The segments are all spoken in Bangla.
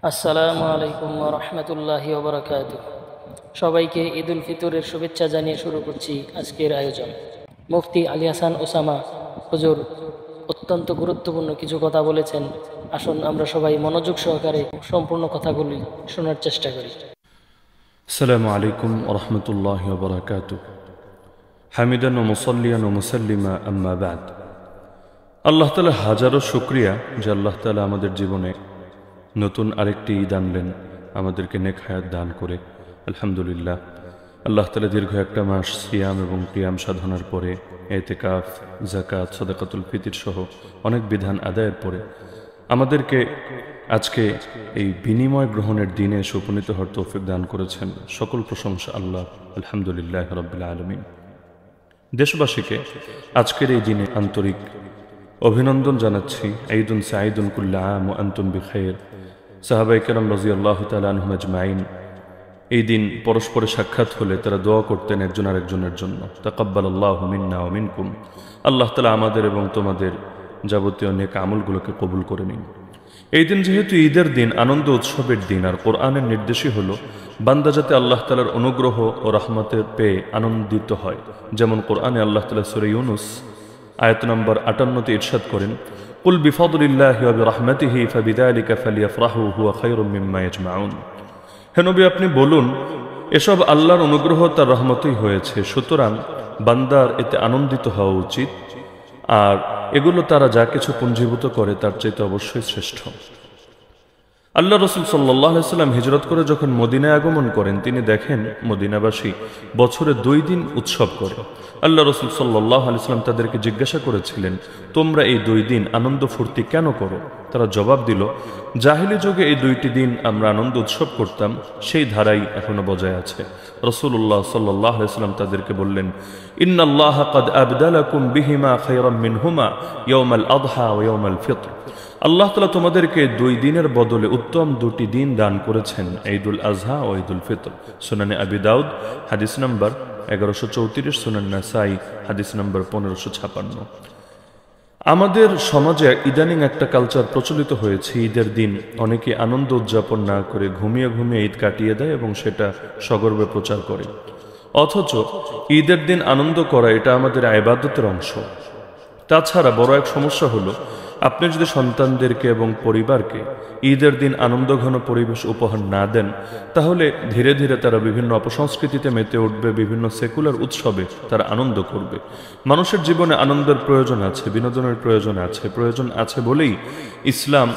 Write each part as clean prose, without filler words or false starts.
আসসালামু আলাইকুম ওয়া রাহমাতুল্লাহি ওয়া বারাকাতুহু। সবাইকে ঈদ উল ফিতরের শুভেচ্ছা জানিয়ে শুরু করছি আজকের আয়োজন। মুফতি আলী হাসান ওসামা হুজুর অত্যন্ত গুরুত্বপূর্ণ কিছু কথা বলেছেন। আসুন আমরা সবাই মনোযোগ সহকারে সম্পূর্ণ কথাগুলি শোনার চেষ্টা করি। السلام عليكم ورحمة الله وبركاته. حمدا ومصليا ومسلما أما بعد. আল্লাহ তাআলা হাজারো শুকরিয়া যে আল্লাহ তাআলা আমাদের জীবনে নতুন আরেকটি ঈদ আনলেন, আমাদেরকে নেক হায়াত দান করে। আলহামদুলিল্লাহ, আল্লাহ তাআলা দীর্ঘ একটা মাস সিয়াম এবং কিয়াম সাধনার পরে ইতিকাফ, যাকাত, সাদাকাতুল ফিতর সহ অনেক বিধান আদায়ের পরে আমাদেরকে আজকে এই বিনিময় গ্রহণের দিনে উপনীত হওয়ার তৌফিক দান করেছেন। সকল প্রশংসা আল্লাহ, আলহামদুলিল্লাহ রাব্বিল আলামিন। দেশবাসীকে আজকের এই দিনে আন্তরিক অভিনন্দন জানাচ্ছি। ঈদুন সাঈদুন কুল্লা আম ওয়া আনতুম বিখাইর। সাহাবায়ে কেরাম রাদিয়াল্লাহু তাআলা আনহুম আজমাইন এই দিন পরস্পরে সাক্ষাৎ হলে তারা দোয়া করতেন একজন আরেকজনের জন্য, তাকাব্বালাল্লাহু মিন্না ওয়া মিনকুম। আল্লাহ তাআলা আমাদের এবং তোমাদের যাবতীয় নেক আমলগুলোকে কবুল করে নিন। এই দিন যেহেতু ঈদের দিন, আনন্দ উৎসবের দিন, আর কোরআনের নির্দেশই হলো বান্দা যাতে আল্লাহ তাআলার অনুগ্রহ ও রহমতের পেয়ে আনন্দিত হয়। যেমন কোরআনে আল্লাহ তাআলা সূরা ইউনুস আয়াত নম্বর 58-তে ইরশাদ করেন, কুল বিফাদলিল্লাহি ওয়া বিরহমাতিহি ফাবিযালিকা ফালইফরাহু হুয়া খায়রুম মিম্মা ইয়াজমাউন। হে নবী, আপনি বলুন এসব আল্লাহর অনুগ্রহ তার রহমতেই হয়েছে, সুতরাং বান্দার এতে আনন্দিত হওয়া উচিত, আর এগুলো তারা যা কিছু পুঞ্জীভূত করে তার চাইতে অবশ্যই শ্রেষ্ঠ। আল্লাহ রসুল সাল্লাল্লাহু আলাইহি ওয়াসাল্লাম হিজরত করে যখন মদিনায় আগমন করেন, তিনি দেখেন মদিনাবাসী বছরে 2 দিন উৎসব করে। আল্লাহ রসুল সাল্লাল্লাহু আলাইহি ওয়াসাল্লাম তাদেরকে জিজ্ঞাসা করেছিলেন, তোমরা এই 2 দিন আনন্দ ফুর্তি কেন করো? তারা জবাব দিল, জাহিলি যুগে এই 2টি দিন আমরা আনন্দ উৎসব করতাম, সেই ধারাই এখনো বজায় আছে। রাসূলুল্লাহ সাল্লাল্লাহু আলাইহি ওয়াসাল্লাম তাদেরকে বললেন, ইন্নাল্লাহা কাদ আবদালাকুম বিহিমা খায়রাম মিনহুমা ইয়াউমাল আযহা ওয়া ইয়াউমাল ফিতর। আল্লাহ তাআলা তোমাদেরকে 2 দিনের বদলে উত্তম 2টি দিন দান করেছেন, ঈদুল আযহা ও ঈদুল ফিতর। সুনানে আবি দাউদ হাদিস নম্বর 1134, সুনান নাসাই হাদিস নম্বর 1556। আমাদের সমাজে ইদানিং একটা কালচার প্রচলিত হয়েছে, ঈদের দিন অনেকে আনন্দ উদযাপন না করে ঘুমিয়ে ঘুমিয়ে ঈদ কাটিয়ে দেয় এবং সেটা সগর্বে প্রচার করে। অথচ ঈদের দিন আনন্দ করা এটা আমাদের ইবাদতের অংশ। তাছাড়া বড় এক সমস্যা হলো, আপনি যদি সন্তানদেরকে এবং পরিবারকে ঈদের দিন আনন্দঘন পরিবেশ উপহার না দেন, তাহলে ধীরে ধীরে তারা বিভিন্ন অপসংস্কৃতিতে মেতে উঠবে, বিভিন্ন সেকুলার উৎসবে তারা আনন্দ করবে। মানুষের জীবনে আনন্দের প্রয়োজন আছে, বিনোদনের প্রয়োজন আছে বলেই ইসলাম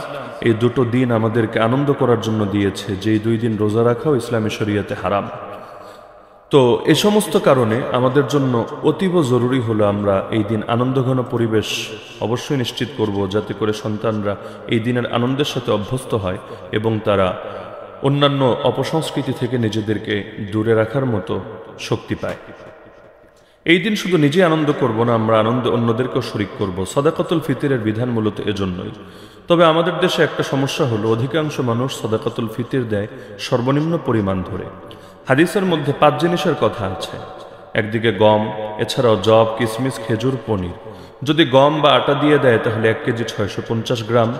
এই 2টো দিন আমাদেরকে আনন্দ করার জন্য দিয়েছে, যেই 2 দিন রোজা রাখাও ইসলামী শরীয়তে হারাম। তো এ সমস্ত কারণে আমাদের জন্য অতীব জরুরি হলো আমরা এই দিন আনন্দঘন পরিবেশ অবশ্যই নিশ্চিত করব, যাতে করে সন্তানরা এই দিনের আনন্দের সাথে অভ্যস্ত হয় এবং তারা অন্যান্য অপসংস্কৃতি থেকে নিজেদেরকে দূরে রাখার মতো শক্তি পায়। এই দিন শুধু নিজে আনন্দ করব না, আমরা আনন্দে অন্যদেরকেও শরীক করব। সাদাকাতুল ফিতরের বিধান মূলত এজন্যই। তবে আমাদের দেশে একটা সমস্যা হলো, অধিকাংশ মানুষ সাদাকাতুল ফিতর দেয় সর্বনিম্ন পরিমাণ ধরে। হাদিসের মধ্যে 5 জিনিসের কথা আছে। একদিকে গম, এছাড়াও জব, কিশমিশ, খেজুর, পনির। যদি গম বা আটা দিয়ে দেয় তাহলে 1 কেজি 650 গ্রাম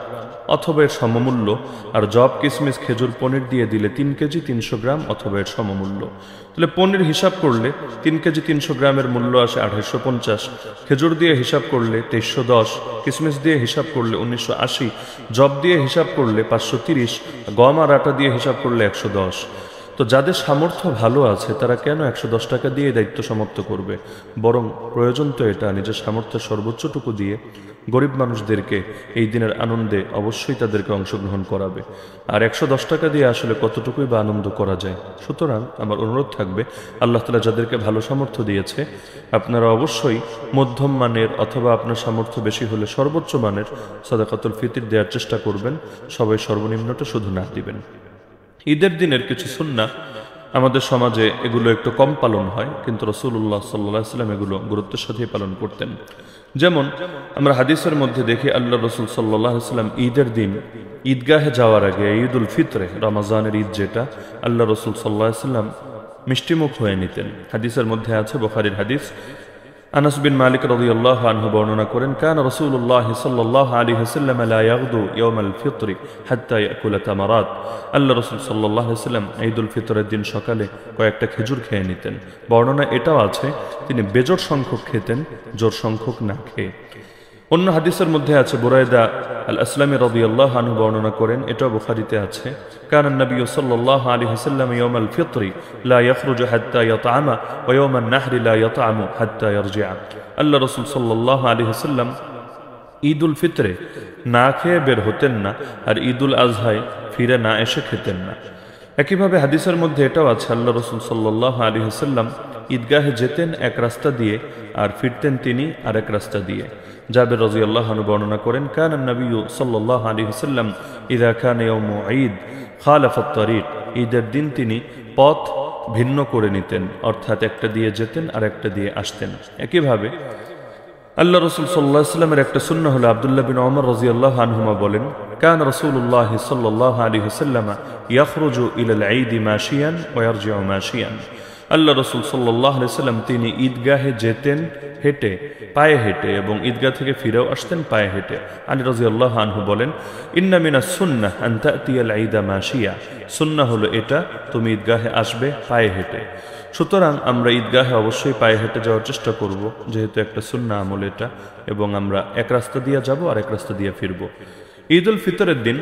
অথবা এর সমমূল্য, আর জব, কিশমিশ, খেজুর, পনির দিয়ে দিলে 3 কেজি 300 গ্রাম অথবা এর সমমূল্য। তাহলে পনির হিসাব করলে 3 কেজি 300 গ্রামের মূল্য আসে 2850, খেজুর দিয়ে হিসাব করলে 2310, কিশমিশ দিয়ে হিসাব করলে 1980, জব দিয়ে হিসাব করলে 530, গম আর আটা দিয়ে হিসাব করলে 110। তো যাদের সামর্থ্য ভালো আছে তারা কেন 110 টাকা দিয়ে দায়িত্ব সমাপ্ত করবে? বরং প্রয়োজন তো এটা নিজের সামর্থ্যের সর্বোচ্চটুকু দিয়ে গরিব মানুষদেরকে এই দিনের আনন্দে অবশ্যই তাদেরকে অংশগ্রহণ করাবে। আর 110 টাকা দিয়ে আসলে কতটুকুই বা আনন্দ করা যায়? সুতরাং আমার অনুরোধ থাকবে, আল্লাহ তাআলা যাদেরকে ভালো সামর্থ্য দিয়েছে আপনারা অবশ্যই মধ্যম মানের অথবা আপনার সামর্থ্য বেশি হলে সর্বোচ্চ মানের সাদাকাতুল ফিতর দেওয়ার চেষ্টা করবেন। সবাই সর্বনিম্নটা শুধু না দিবেন। ঈদের দিনের কিছু সুন্নাহ আমাদের সমাজে এগুলো একটু কম পালন হয়, কিন্তু রাসূলুল্লাহ সাল্লাল্লাহু আলাইহি ওয়াসাল্লাম এগুলো গুরুত্বের সাথে পালন করতেন। যেমন আমরা হাদিসের মধ্যে দেখি, আল্লাহ রাসূল সাল্লাল্লাহু আলাইহি ওয়াসাল্লাম ঈদের দিন ঈদগাহে যাওয়ার আগে, ঈদুল ফিতরে, রমজানের ঈদ যেটা, আল্লাহ রাসূল সাল্লাল্লাহু আলাইহি ওয়াসাল্লাম মিষ্টিমুখ হয়ে নিতেন। হাদিসের মধ্যে আছে, বুখারীর হাদিস, আনাস বিন মালিক রাদিয়াল্লাহু আনহু বর্ণনা করেন, কান রাসূলুল্লাহ সাল্লাল্লাহু আলাইহি ওয়াসাল্লাম লা ইয়াগদু ইয়াওমাল ফিত্র হাত্তা ইয়াকুলা তামারাত। আল্লাহ রাসূল সাল্লাল্লাহু আলাইহি ওয়াসাল্লাম ঈদুল ফিতরের দিন সকালে কয়েকটা খেজুর খেয়ে নিতেন। বর্ণনা এটাও আছে তিনি বেজোড় সংখ্যক খেতেন, জোর সংখ্যক না খেয়ে। অন্য হাদিসের মধ্যে আছে, বুরায়দা আল আসলামী রাদিয়াল্লাহু আনহু বর্ণনা করেন, এটাও বুখারীতে আছে, কান নবী সাল্লাল্লাহু আলাইহি ওয়াসাল্লাম ইয়াওমাল ফিত্র লা ইয়াখরুজু হাত্তা ইয়াতআমা ওয়া ইয়াওমান নাহরি লা ইয়াতআমু হাত্তা ইয়ারজিআ। আল্লাহ রাসূল সাল্লাল্লাহু আলাইহি ওয়াসাল্লাম ঈদুল ফিতরে না খেয়ে বের হতেন না, আর ঈদুল আজহায় ফিরে না এসে খেতেন না। একইভাবে হাদিসের মধ্যে এটাও আছে, আল্লাহ রাসূল সাল্লাল্লাহু আলাইহি ওয়াসাল্লাম ঈদগাহে যেতেন এক রাস্তা দিয়ে আর ফিরতেন তিনি আরেক রাস্তা দিয়ে। জাবের রাদিয়াল্লাহু আনহু বর্ণনা করেন, কানা নবী সাল্লাল্লাহু আলাইহি ওয়াসাল্লাম ইযা কানা ইয়াউমু ঈদ খালাফা আত-তারিক। ঈদের দিন তিনি পথ ভিন্ন করে নিতেন, অর্থাৎ একটা দিয়ে যেতেন আর একটা দিয়ে আসতেন। একইভাবে আল্লাহ রাসূল সাল্লাল্লাহু আলাইহি ওয়াসাল্লামের একটা সুন্নাহ হলো, আব্দুল্লাহ বিন ওমর রাদিয়াল্লাহু আনহুমা বলেন, কান রাসূলুল্লাহ সাল্লাল্লাহু আলাইহি ওয়াসাল্লাম ইয়াখরুজু ইলাল ঈদ মাশিয়ান ওয়া ইয়ারজিউ মাশিয়ান। আল্লাহ রাসূল সাল্লাল্লাহু আলাইহি ওয়াসাল্লাম তিনি ঈদগাহে যেতেন হেঁটে, পায়ে হেঁটে, এবং ঈদগাহ থেকে ফিরেও আসতেন পায়ে হেঁটে। আলী রাদিয়াল্লাহু আনহু বলেন, ইন্না মিনাস সুন্নাহ আন তা'তিয়াল ঈদা মাশিয়া। সুন্নাহ হলো এটা, তুমি ঈদগাহে আসবে পায়ে হেঁটে। সুতরাং আমরা ঈদগাহে অবশ্যই পায়ে হেঁটে যাওয়ার চেষ্টা করব, যেহেতু একটা সুন্নাহ আমল এটা, এবং আমরা এক রাস্তা দিয়ে যাব আর এক রাস্তা দিয়ে ফিরব। ঈদুল ফিতরের দিন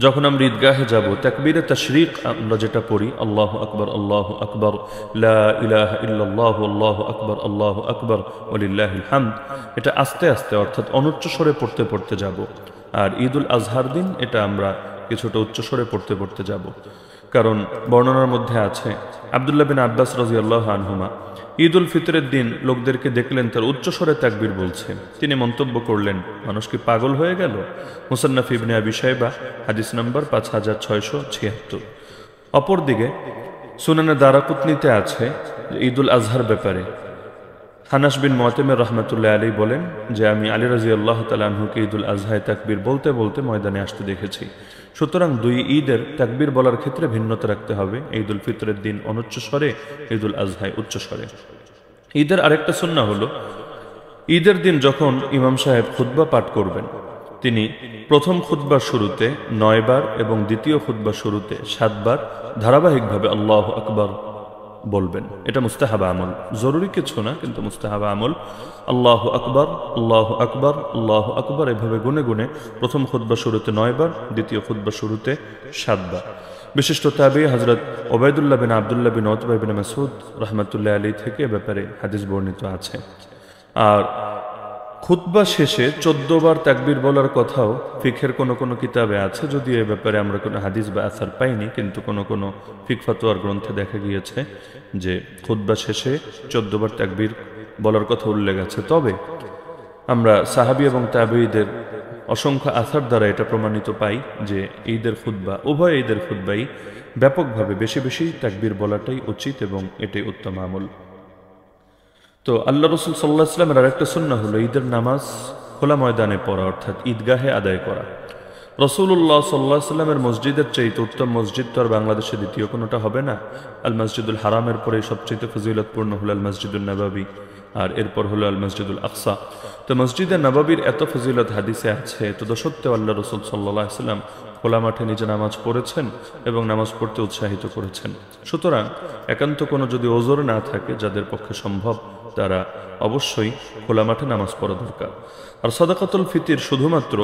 যখন আমরা ঈদগাহে যাব, তাকবীরে তাশরিক আমরা যেটা পড়ি, আল্লাহু আকবার আল্লাহু আকবার লা ইলাহা ইল্লাল্লাহু আল্লাহু আকবার ওয়ালিল্লাহিল হামদ, এটা আস্তে আস্তে অর্থাৎ অনুচ্চ স্বরে পড়তে পড়তে যাব। আর ঈদুল আজহার দিন এটা আমরা কিছুটা উচ্চ স্বরে পড়তে পড়তে যাব। কারণ বর্ণনার মধ্যে আছে, আব্দুল্লাহ বিন আব্বাস রাদিয়াল্লাহু আনহুমা ঈদুল ফিতরের দিন লোকদেরকে দেখলেন তার উচ্চস্বরে তাকবীর বলছে। তিনি মন্তব্য করলেন, মানুষ কি পাগল হয়ে গেল? মুসান্নাফ ইবনে আবি শাইবা হাদিস নাম্বার 5676। অপরদিকে সুনানে দারাকুতনিতে আছে ঈদুল আজহার ব্যাপারে, হানাস বিন মুআতামির রাহমাতুল্লাহ আলাইহি বলেন যে আমি আলী রাদিয়াল্লাহু তাআলা আনহুকে ঈদুল আজহায় তাকবীর বলতে বলতে ময়দানে আসতে দেখেছি। সুতরাং দুই ঈদের তাকবীর বলার ক্ষেত্রে ভিন্নতা রাখতে হবে। ঈদুল ফিতরের দিন অনুচ্চ স্বরে, ঈদুল আজহায় উচ্চ স্বরে। ঈদের আরেকটা সুন্নাহ হলো, ঈদের দিন যখন ইমাম সাহেব খুতবা পাঠ করবেন, তিনি প্রথম খুতবার শুরুতে 9 বার এবং দ্বিতীয় খুতবার শুরুতে 7 বার ধারাবাহিকভাবে আল্লাহু আকবার বলবেন। এটা মুস্তাহাব আমল, জরুরি কিছু না, কিন্তু মুস্তাহাব আমল। আল্লাহু আকবার আল্লাহু আকবার আল্লাহু আকবার এভাবে গুনে গুনে প্রথম খুতবা শুরুতে 9 বার, দ্বিতীয় খুতবা শুরুতে 7 বার। বিশিষ্ট তাবী হযরত ওবায়দুল্লাহ বিন আব্দুল্লাহ বিন উতবা বিন মাসউদ রাহমাতুল্লাহ আলাইহি থেকে এ ব্যাপারে হাদিস বর্ণিত আছে। আর খুতবা শেষে 14 বার তাকবীর বলার কথাও ফিকহের কোনো কিতাবে আছে, যদিও এ ব্যাপারে আমরা কোনো হাদিস বা আসার পাইনি, কিন্তু কোনো ফিক ফাতোয়ার গ্রন্থে দেখা গিয়েছে যে খুতবা শেষে 14 বার তাকবীর বলার কথা উল্লেখ আছে। তবে আমরা সাহাবী এবং তাবেঈদের অসংখ্য আসার দ্বারা এটা প্রমাণিত পাই যে ঈদের খুতবা, উভয় ঈদের খুতবাই ব্যাপকভাবে বেশি বেশি তাকবীর বলাটাই উচিত এবং এটাই উত্তম আমল। তো আল্লাহ রাসূল সাল্লাল্লাহু আলাইহি ওয়াসাল্লামের আরেকটা সুন্নাহ হলো ঈদের নামাজ খোলা ময়দানে পড়া, অর্থাৎ ঈদগাহে আদায় করা। রাসূলুল্লাহ সাল্লাল্লাহু আলাইহি ওয়াসাল্লামের মসজিদের চাইতে উত্তম মসজিদ তো আর বাংলাদেশে দ্বিতীয় কোনোটা হবে না। আল মসজিদুল হারামের পরে সবচেয়ে ফজিলতপূর্ণ হলো আল মসজিদুল নববী, আর এরপর হলো আল মসজিদুল আকসা। তো মসজিদে নববীর এত ফজিলত হাদিসে আছে, তদসত্ত্বেও আল্লাহ রাসূল সাল্লাল্লাহু আলাইহি ওয়াসাল্লাম খোলা মাঠে নিজে নামাজ পড়েছেন এবং নামাজ পড়তে উৎসাহিত করেছেন। সুতরাং একান্ত কোনো যদি ওজর না থাকে, যাদের পক্ষে সম্ভব, তারা অবশ্যই খোলা মাঠে নামাজ পড়া দরকার। আর সাদাকাতুল ফিতর শুধুমাত্র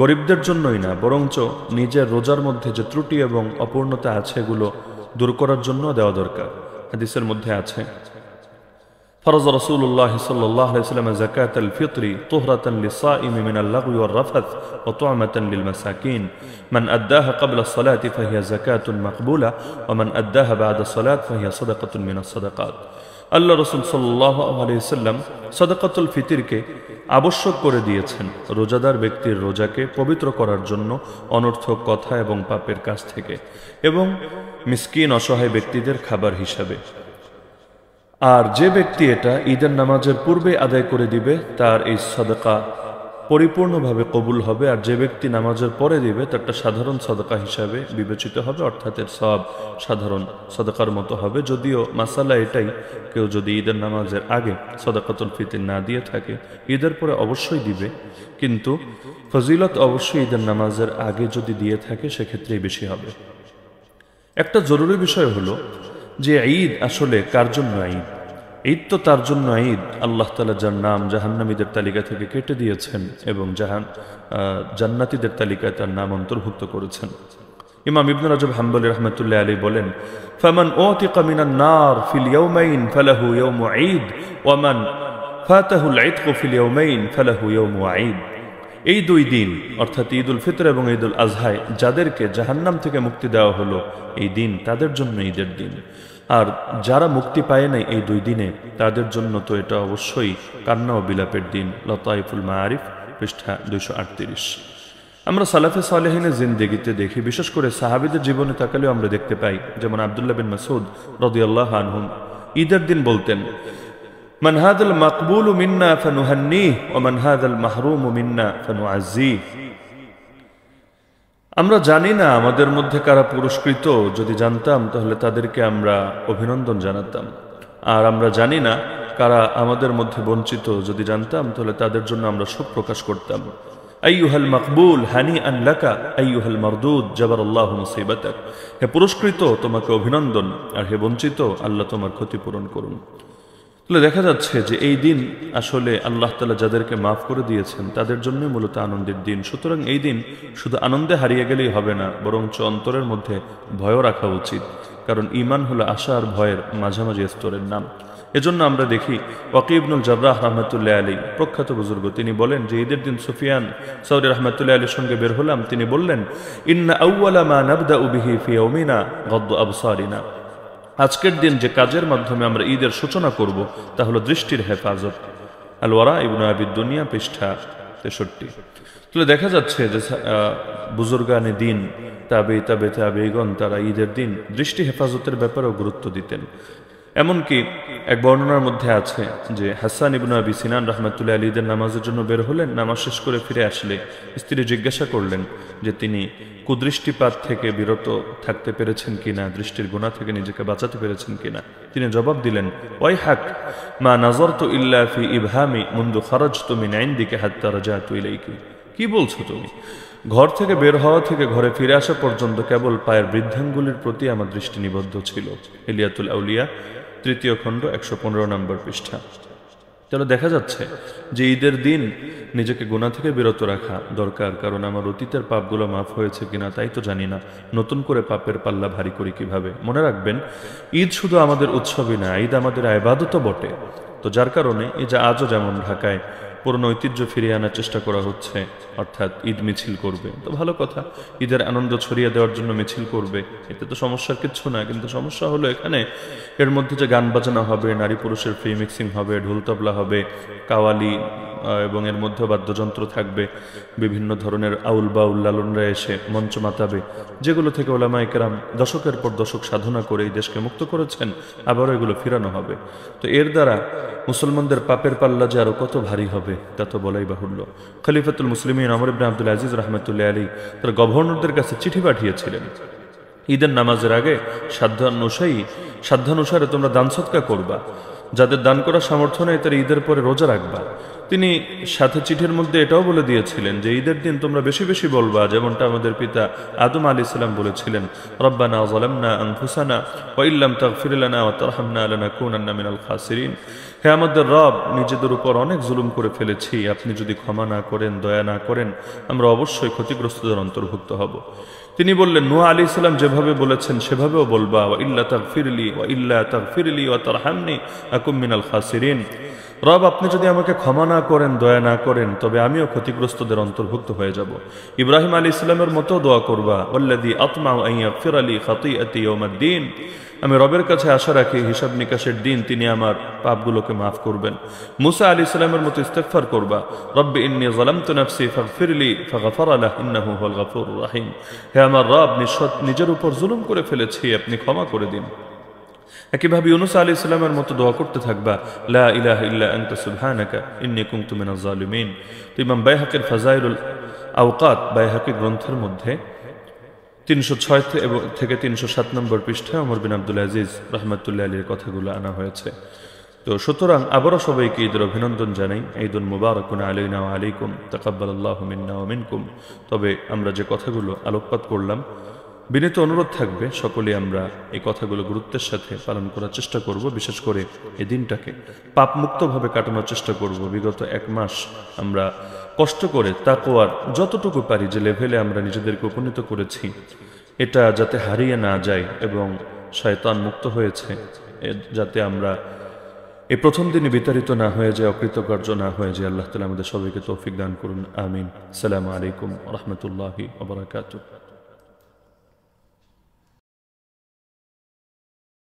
গরিবদের জন্যই না, বরঞ্চ নিজের রোজার মধ্যে যে ত্রুটি এবং অপূর্ণতা আছে এগুলো দূর করার জন্য দেওয়া দরকার। হাদিসের মধ্যে আছে, فرض رسول الله صلى الله عليه وسلم زكاة الفطر طهرة للصائم من اللغو والرفث وطعمة للمساكين من أداها قبل الصلاة فهي زكاة مقبولة ومن أداها بعد الصلاة فهي صدقة من الصدقات। আল্লাহ রাসূল সাল্লাল্লাহু আলাইহি ওয়াসাল্লাম সাদাকাতুল ফিতরকে আবশ্যক করে দিয়েছেন রোজাদার ব্যক্তির রোজাকে পবিত্র করার জন্য অনর্থক কথা এবং পাপের কাজ থেকে, এবং মিসকিন অসহায় ব্যক্তিদের খাবার হিসাবে। আর যে ব্যক্তি এটা ঈদের নামাজের পূর্বে আদায় করে দিবে, তার এই সাদাকা পরিপূর্ণভাবে কবুল হবে, আর যে ব্যক্তি নামাজের পরে দিবে তারটা সাধারণ সদকা হিসাবে বিবেচিত হবে, অর্থাৎ এর সব সাধারণ সদকার মতো হবে। যদিও মাসালা এটাই, কেউ যদি ঈদের নামাজের আগে সদকাতুল ফিতর না দিয়ে থাকে, ঈদের পরে অবশ্যই দিবে, কিন্তু ফজিলত অবশ্যই ঈদের নামাজের আগে যদি দিয়ে থাকে সেক্ষেত্রেই বেশি হবে। একটা জরুরি বিষয় হলো যে ঈদ আসলে কার জন্য ঈদ? ঈদ তো তার জন্য ঈদ আল্লাহ তাআলা যার নাম জাহান্নামীদের তালিকা থেকে কেটে দিয়েছেন এবং জান্নাতীদের তালিকায় তার নাম অন্তর্ভুক্ত করেছেন। ইমাম ইবনে রাজব হাম্বলী রাহমাতুল্লাহি আলাইহি বলেন, ফামান উতিকা মিনান নার ফিল ইয়াওমাইন ফালাহু ইয়াউমু ঈদ ওয়া মান ফাতাহুল ইতকু ফিল ইয়াওমাইন ফালাহু ইয়াউমু ঈদ। এই দুই দিন অর্থাৎ ঈদুল ফিতর এবং ঈদুল আজহায় যাদেরকে জাহান্নাম থেকে মুক্তি দেওয়া হলো, এই দিন তাদের জন্য ঈদের দিন। আর যারা মুক্তি পায় নাই এই দুই দিনে, তাদের জন্য তো এটা অবশ্যই কান্না ও বিলাপের দিন। লতাইফুল মাআরিফ পৃষ্ঠা 238। আমরা সালাফে সালেহিনের জিন্দেগিতে দেখি, বিশেষ করে সাহাবীদের জীবনে তাকালেও আমরা দেখতে পাই, যেমন আব্দুল্লাহ বিন মাসউদ রাদিয়াল্লাহু আনহু ঈদের দিন বলতেন, মান হাদাল মাকবুলু মিন্না ফানুহান্নিহ ওয়া মান হাদাল মাহরুমু মিন্না ফানুআজ্জিহ। আমরা জানি না আমাদের মধ্যে কারা পুরস্কৃত, যদি জানতাম তাহলে তাদেরকে আমরা অভিনন্দন জানাতাম। আর আমরা জানি না কারা আমাদের মধ্যে বঞ্চিত, যদি জানতাম তাহলে তাদের জন্য আমরা শোক প্রকাশ করতাম। আইয়ুহাল মাকবুল হানিআন লাকা আইয়ুহাল মারদুদ জাবারাল্লাহু মুসিবাতাক। হে পুরস্কৃত, তোমাকে অভিনন্দন, আর হে বঞ্চিত, আল্লাহ তোমার ক্ষতিপূরণ করুন। তাহলে দেখা যাচ্ছে যে এই দিন আসলে আল্লাহ তাআলা যাদেরকে মাফ করে দিয়েছেন তাদের জন্য মূলত আনন্দের দিন। সুতরাং এই দিন শুধু আনন্দে হারিয়ে গেলেই হবে না, বরঞ্চ অন্তরের মধ্যে ভয়ও রাখা উচিত, কারণ ঈমান হলো আশা আর ভয়ের মাঝামাঝি স্তরের নাম। এজন্য আমরা দেখি ওয়াকি ইবনুল জাররাহ রাহমাতুল্লাহি আলাইহি, প্রখ্যাত বুজুর্গ, তিনি বলেন যে ঈদের দিন সুফিয়ান সাউরি রাহমাতুল্লাহি আলাইহির সঙ্গে বের হলাম। তিনি বললেন, ইন্না আউওয়ালা মা নাবদাউ বিহি ফি ইয়াউমিনা গাদ্দু আবসারিনা। আজকের দিন যে কাজের মাধ্যমে আমরা ঈদের সূচনা করব তা হলো দৃষ্টির হেফাজত। আল ওয়ারা ইবনে আবিদ দুনিয়া পৃষ্ঠা 63। তাহলে দেখা যাচ্ছে যে বুজুর্গানে দিন তাবেঈগণ তারা ঈদের দিন দৃষ্টি হেফাজতের ব্যাপারেও গুরুত্ব দিতেন। এমনকি এক বর্ণনার মধ্যে আছে যে হাসান ইবনে আবি সিনান রাহমাতুল্লাহি আলাইহি ঈদের নামাজের জন্য বের হলেন। নামাজ শেষ করে ফিরে আসলে স্ত্রী জিজ্ঞাসা করলেন যে তিনি কুদৃষ্টিপাত থেকে বিরত থাকতে পেরেছেন কিনা, দৃষ্টির গুনাহ থেকে নিজেকে বাঁচাতে পেরেছেন কিনা। তিনি জবাব দিলেন, ওয়াইহাক মা নাযারতু ইল্লা ফি ইবহামি মুনযু খারাজতু মিন ইনদিকা হাত্তা রাজাতু ইলাইকি। কি বলছো তুমি? ঘর থেকে বের হওয়া থেকে ঘরে ফিরে আসা পর্যন্ত কেবল পায়ের বৃদ্ধাঙ্গুলির প্রতি আমার দৃষ্টি নিবদ্ধ ছিল। ইলিয়াতুল আউলিয়া 3য় খণ্ড 115 নম্বর পৃষ্ঠা। তাহলে দেখা যাচ্ছে যে ঈদের দিন নিজেকে গুনাহ থেকে বিরত রাখা দরকার, কারণ আমার অতীতের পাপগুলো মাফ হয়েছে কিনা তাই তো জানি না, নতুন করে পাপের পাল্লা ভারী করি কিভাবে। মনে রাখবেন, ঈদ শুধু আমাদের উৎসবই না, ঈদ আমাদের ইবাদতও বটে। তো যার কারণে এই যে আজও যেমন ঢাকায় পুরনো ঐতিহ্য ফিরিয়ে আনার চেষ্টা করা হচ্ছে, অর্থাৎ ঈদ মিছিল করবে, তো ভালো কথা, ঈদের আনন্দ ছড়িয়ে দেওয়ার জন্য মিছিল করবে, এতে তো সমস্যার কিচ্ছু না। কিন্তু সমস্যা হলো এখানে এর মধ্যে যে গান বাজনা হবে, নারী পুরুষের ফ্রি মিক্সিং হবে, ঢোল তবলা হবে, কাওয়ালি, এবং এর মধ্যে বাদ্যযন্ত্র থাকবে, বিভিন্ন ধরনের আউল বাউল লালনরা এসে মঞ্চ মাতাবে, যেগুলো থেকে ওলামায়ে কেরাম দশকের পর দশক সাধনা করে এই দেশকে মুক্ত করেছেন, আবারও এগুলো ফিরানো হবে। তো এর দ্বারা মুসলমানদের পাপের পাল্লা যে আরো কত ভারী হবে তা তো বলাই বাহুল্য। খলিফাতুল মুসলিমিন ওমর ইবনে আব্দুল আজিজ রাহমাতুল্লাহি আলাইহি তার গভর্নরদের কাছে চিঠি পাঠিয়েছিলেন, ঈদের নামাজের আগে সাধ্যানুসারে তোমরা দান সদকা করবা, যাদের দান করার সামর্থ্য নেই তারা ঈদের পরে রোজা রাখবা। তিনি সাথে চিঠির মধ্যে এটাও বলে দিয়েছিলেন যে ঈদের দিন তোমরা বেশি বেশি বলবা, যেমনটা আমাদের পিতা আদম আলাইহিস সালাম বলেছিলেন, রব্বানা যালামনা আনফুসানা ওয়া ইল্লাম তাগফির লানা ওয়া তারহামনা লানাকুনান্না মিনাল খাসিরিন। হে আমাদের রব, নিজেদের উপর অনেক জুলুম করে ফেলেছি, আপনি যদি ক্ষমা না করেন, দয়া না করেন, আমরা অবশ্যই ক্ষতিগ্রস্তদের অন্তর্ভুক্ত হব। তিনি বললেন, নূহ আলাইহিস সালাম যেভাবে বলেছেন সেভাবেও বলবা, ওয়া ইল্লা তাগফিরলি ওয়া তারহামনি আকুম মিনাল খাসিরিন। রব, আপনি যদি আমাকে ক্ষমা না করেন, দয়া না করেন, তবে আমিও ক্ষতিগ্রস্তদের অন্তর্ভুক্ত হয়ে যাব। ইব্রাহিম আলাইহিস সালামের মতো দোয়া করবা, ওয়াল্লাযী আতমাউ আন ইয়াগফিরালি খাতিআতি ইয়াউমাদ্দিন। আমি রবের কাছে আশা রাখি হিসাব নিকাশের দিন তিনি আমার পাপগুলোকে মাফ করবেন। মুসা আলাইহিস সালামের মতো ইস্তেগফার করবা, রব্বি ইন্নী যালামতু নাফসি ফাগফিরলি ফাগফারা লাহু ইন্নাহু হুয়াল গফুরুর রহিম। হে আমার রব, নিজের উপর জুলুম করে ফেলেছি, আপনি ক্ষমা করে দিন। একইভাবে ইউনুস আলাইহিস সালামের মতো দোয়া করতে থাকবা, লা ইলাহা ইল্লা আনতা সুবহানাকা ইন্নী কুনতু মিনাজ জালিমিন। তো ইমাম বাইহাকির ফাজাইলুল আওকাত বাইহাকি গ্রন্থের মধ্যে 306 থেকে 307 নম্বর পৃষ্ঠায় ওমর বিন আব্দুল আজিজ রহমতুল্লাহ আলীর কথাগুলো আনা হয়েছে। তো সুতরাং আবারও সবাইকে ঈদের অভিনন্দন জানাই। ঈদুল মুবারাকুন আলাইনা ওয়া আলাইকুম, তাকাব্বালাল্লাহু মিন্না ওয়া মিনকুম। তবে আমরা যে কথাগুলো আলোকপাত করলাম, বিনীত অনুরোধ থাকবে সকলে আমরা এই কথাগুলো গুরুত্বের সাথে পালন করার চেষ্টা করব। বিশেষ করে এই দিনটাকে পাপমুক্তভাবে কাটানোর চেষ্টা করব। বিগত 1 মাস আমরা কষ্ট করে তাকওয়ার যতটুকু পারি যে লেভেলে আমরা নিজেদেরকে উপনীত করেছি, এটা যাতে হারিয়ে না যায় এবং শয়তান মুক্ত হয়েছে, যাতে আমরা এই প্রথম দিনে বিতাড়িত না হয়ে যায়, অকৃতকার্য না হয়ে যায়। আল্লাহ তাআলা আমাদের সবাইকে তৌফিক দান করুন, আমিন। আসসালামু আলাইকুম ওয়া রাহমাতুল্লাহি ওয়া বারাকাতুহু।